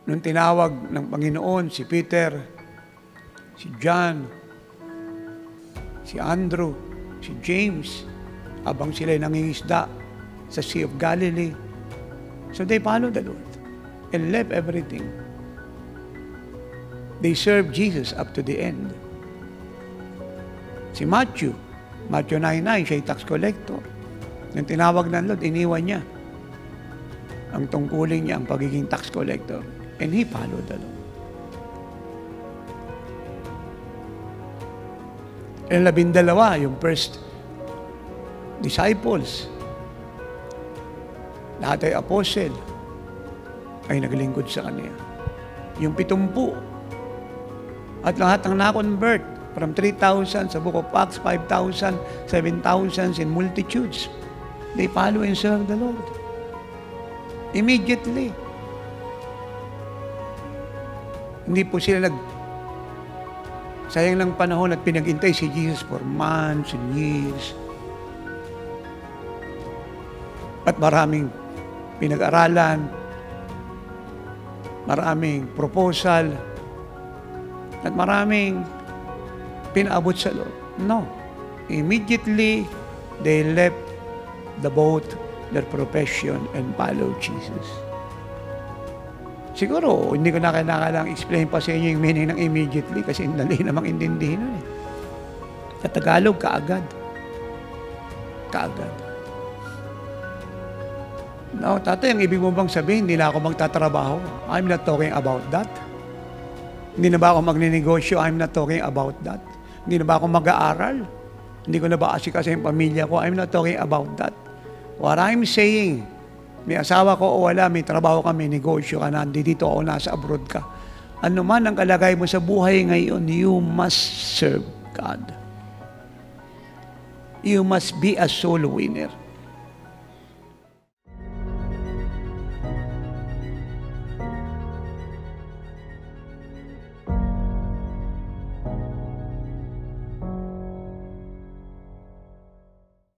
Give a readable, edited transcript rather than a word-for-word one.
Nung tinawag ng Panginoon si Peter, si John, si Andrew, si James, habang sila'y nangingisda sa Sea of Galilee. So they followed the Lord and left everything. They served Jesus up to the end. Si Matthew 9:9, siya'y tax collector. Nung tinawag ng Lord, iniwan niya ang tungkulin niya, ang pagiging tax collector. And he followed the Lord. And 12, yung first disciples, lahat ay apostle, ay naglingkod sa Kanya. Yung 70, at lahat ng na-convert, from 3,000 sa Book of Acts, 5,000, 7,000 in multitudes. They follow and serve the Lord. Immediately. Hindi po sila sayang lang panahon at pinag-intay si Jesus for months and years. At maraming pinag-aralan, maraming proposal, at maraming pinaabot sa Lord. No. Immediately, they left the boat, their profession, and followed Jesus. Siguro, hindi ko na kailangan explain pa sa inyo yung meaning ng immediately kasi dali namang intindihin nun eh. Sa Tagalog, kaagad. Kaagad. Now, tatay, ang ibig mo bang sabihin, hindi na ako magtatrabaho? I'm not talking about that. Hindi na ba ako magninegosyo? I'm not talking about that. Hindi na ba ako mag-aaral? Hindi ko na ba kasi yung pamilya ko? I'm not talking about that. What I'm saying, may asawa ko o wala, may trabaho ka, may negosyo ka, nandito ako, nasa abroad ka. Ano man ang kalagay mo sa buhay ngayon, you must serve God. You must be a soul winner.